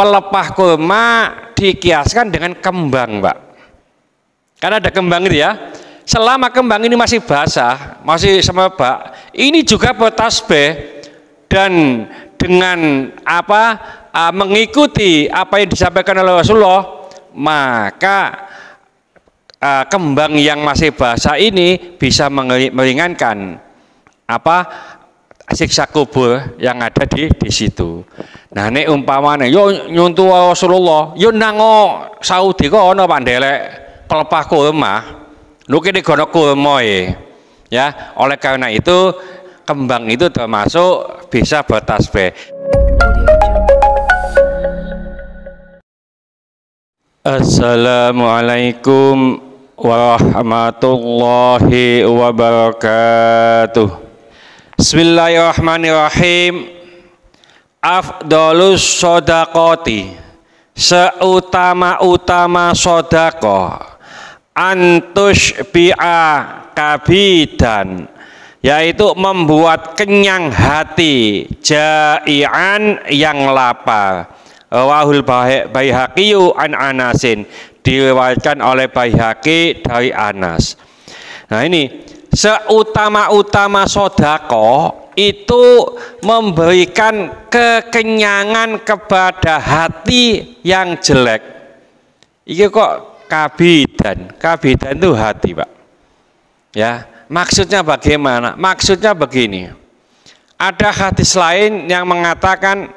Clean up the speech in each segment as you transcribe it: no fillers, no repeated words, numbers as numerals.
pelepah kurma dikiaskan dengan kembang, Pak. Karena ada kembang itu ya. Selama kembang ini masih basah, masih semerbak, ini juga bertasbih dan dengan mengikuti apa yang disampaikan oleh Rasulullah, maka kembang yang masih basah ini bisa meringankan siksa kubur yang ada di situ. Nah, ini umpamanya yo nyuntu Rasulullah, yo nango Saudi kok ono pandelek pelepah kurma. Nuki di gono kurma ya. Oleh karena itu kembang itu termasuk bisa bertasbih. Assalamualaikum warahmatullahi wabarakatuh. Bismillahirrahmanirrahim. Afdolus sodakoti, seutama-utama sodakoh, antus bi'a kabidan, yaitu membuat kenyang hati, jai'an yang lapar. Rawahul Baihaqi an Anasin, diriwayatkan oleh Baihaqi dari Anas. Nah, ini seutama-utama sodako itu memberikan kekenyangan kepada hati yang jelek. Ini kok kabidan itu hati, Pak. Ya, maksudnya bagaimana? Maksudnya begini. Ada hadis lain yang mengatakan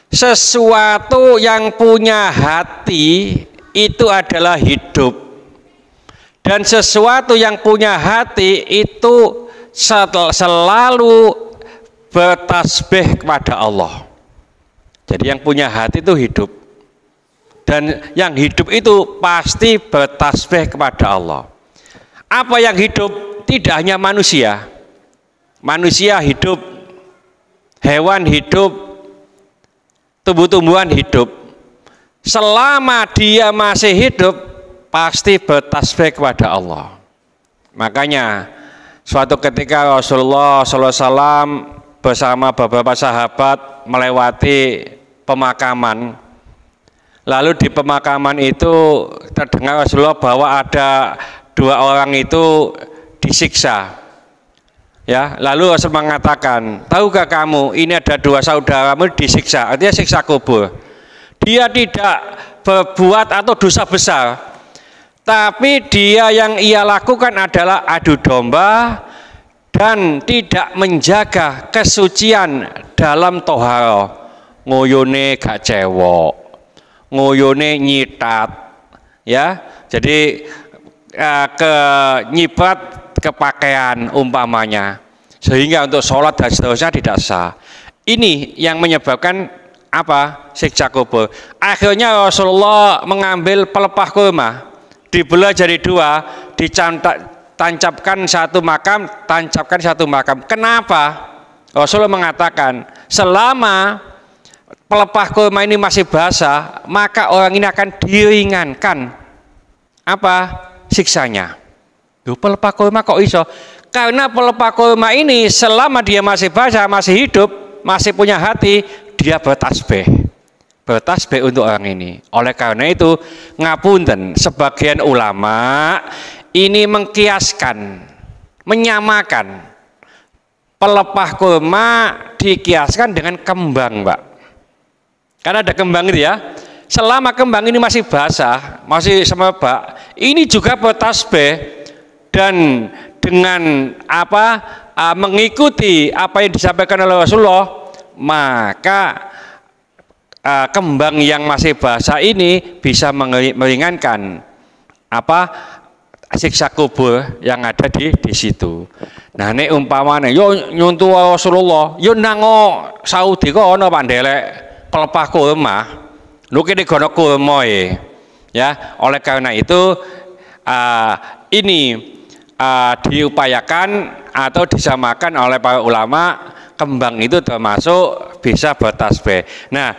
sesuatu yang punya hati itu adalah hidup, dan sesuatu yang punya hati itu selalu bertasbih kepada Allah. Jadi yang punya hati itu hidup, dan yang hidup itu pasti bertasbih kepada Allah. Apa yang hidup? Tidak hanya manusia hidup, hewan hidup, tumbuh-tumbuhan hidup. Selama dia masih hidup, pasti bertasbih kepada Allah. Makanya suatu ketika Rasulullah SAW bersama beberapa sahabat melewati pemakaman. Lalu di pemakaman itu terdengar Rasulullah bahwa ada dua orang itu disiksa. Ya, lalu Rasul mengatakan, tahukah kamu ini ada dua saudaramu disiksa, artinya siksa kubur. Dia tidak berbuat atau dosa besar, tapi dia yang ia lakukan adalah adu domba dan tidak menjaga kesucian dalam toharo. Ngoyone gak cewek, ngoyone nyitat, ya. Jadi nyipat kepakaian umpamanya, sehingga untuk sholat dan seterusnya tidak sah. Ini yang menyebabkan siksa kubur. Akhirnya Rasulullah mengambil pelepah kurma, dibelah jadi dua, tancapkan satu makam. Kenapa? Rasulullah mengatakan selama pelepah kurma ini masih basah, maka orang ini akan diringankan siksanya. Pelepah kurma kok iso? Karena pelepah kurma ini selama dia masih basah, masih hidup, masih punya hati, dia bertasbih untuk orang ini. Oleh karena itu, ngapunten, sebagian ulama ini mengkiaskan, menyamakan pelepah kurma dikiaskan dengan kembang, Pak. Karena ada kembang itu ya. Selama kembang ini masih basah, masih semerbak, ini juga bertasbih dan dengan mengikuti apa yang disampaikan oleh Rasulullah, maka kembang yang masih basah ini bisa meringankan siksa kubur yang ada di situ. Nah, ini umpamanya yo nyuntu Rasulullah, yo nango Saudi kok ono pandelek pelepah kurma. Nuki di gono kurma ya. Oleh karena itu ini diupayakan atau disamakan oleh para ulama, kembang itu termasuk bisa bertasbih. Nah,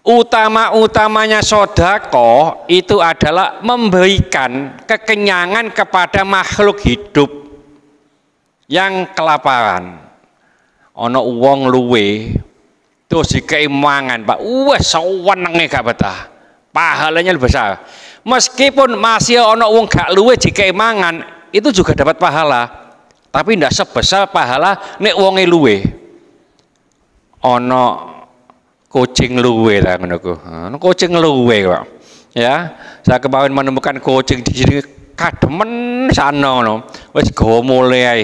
utama-utamanya sodako itu adalah memberikan kekenyangan kepada makhluk hidup yang kelaparan. Ono wong luwe Terus dikei mangan, Pak. Wes senenge gak betah. Pahalanya lebih besar. Meskipun masih ono wong gak luwe dikei mangan, itu juga dapat pahala. Tapi ndak sebesar pahala nek wonge luwe. Ono kucing luwe ta ngono ku. Ono kucing luwe kok. Ya, saya kemarin menemukan kucing di sini kademen sana ngono. Wis gawa mulai ae.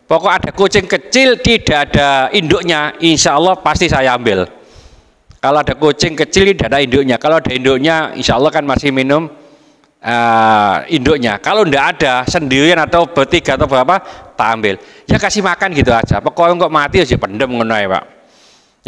Pokok ada kucing kecil tidak ada induknya, insya Allah pasti saya ambil. Kalau ada kucing kecil tidak ada induknya, kalau ada induknya insya Allah kan masih minum induknya. Kalau tidak ada sendirian atau bertiga atau berapa, tak ambil. Ya kasih makan gitu aja. Pokoknya kok mati aja pendem ngono ya, Pak.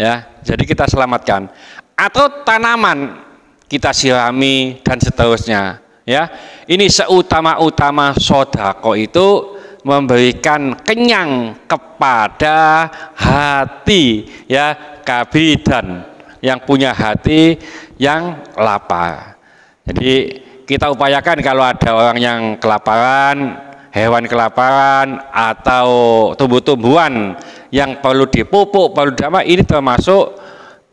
Ya, jadi kita selamatkan. Atau tanaman kita sirami dan seterusnya. Ya, ini seutama-utama sodako itu memberikan kenyang kepada hati, ya, kabidan, yang punya hati yang lapar. Jadi kita upayakan kalau ada orang yang kelaparan, hewan kelaparan atau tumbuh-tumbuhan yang perlu dipupuk, perlu apa, ini termasuk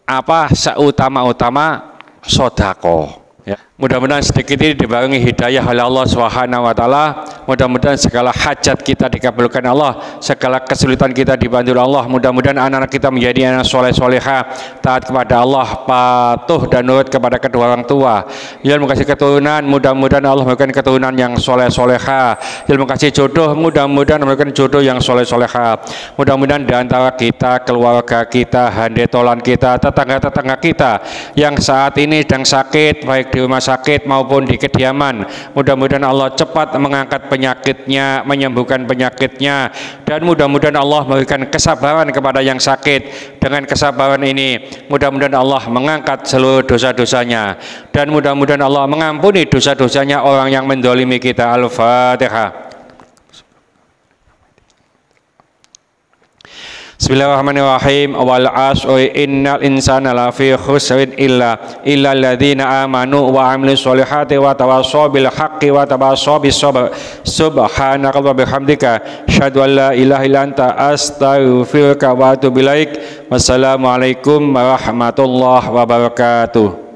apa seutama-utama sodako. Ya. Mudah-mudahan sedikit ini dibarengi hidayah oleh Allah Subhanahu wa taala. Mudah-mudahan segala hajat kita dikabulkan Allah, segala kesulitan kita dibantu Allah. Mudah-mudahan anak-anak kita menjadi anak soleh soleha, taat kepada Allah, patuh dan nurut kepada kedua orang tua. Yang kasih keturunan, mudah-mudahan Allah memberikan keturunan yang soleh soleha. Yang kasih jodoh, mudah-mudahan memberikan jodoh yang soleh soleha. Mudah-mudahan di antara kita, keluarga kita, handetolan kita, tetangga-tetangga kita yang saat ini sedang sakit, baik di rumah sakit maupun di kediaman, mudah-mudahan Allah cepat mengangkat penyakitnya, menyembuhkan penyakitnya, dan mudah-mudahan Allah memberikan kesabaran kepada yang sakit. Dengan kesabaran ini mudah-mudahan Allah mengangkat seluruh dosa-dosanya, dan mudah-mudahan Allah mengampuni dosa-dosanya orang yang mendolimi kita. Al-Fatihah. Bismillahirrahmanirrahim. Wal 'asri innal insana lafi khusrin illa alladziina amanu wa 'amilus solihati wa tawassaw bil haqqi wa tawassaw bis sabr. Subhanaka wa bihamdika asyhadu an la ilaha illa anta astaghfiruka wa atubu ilaik. Wassalamualaikum warahmatullahi wabarakatuh.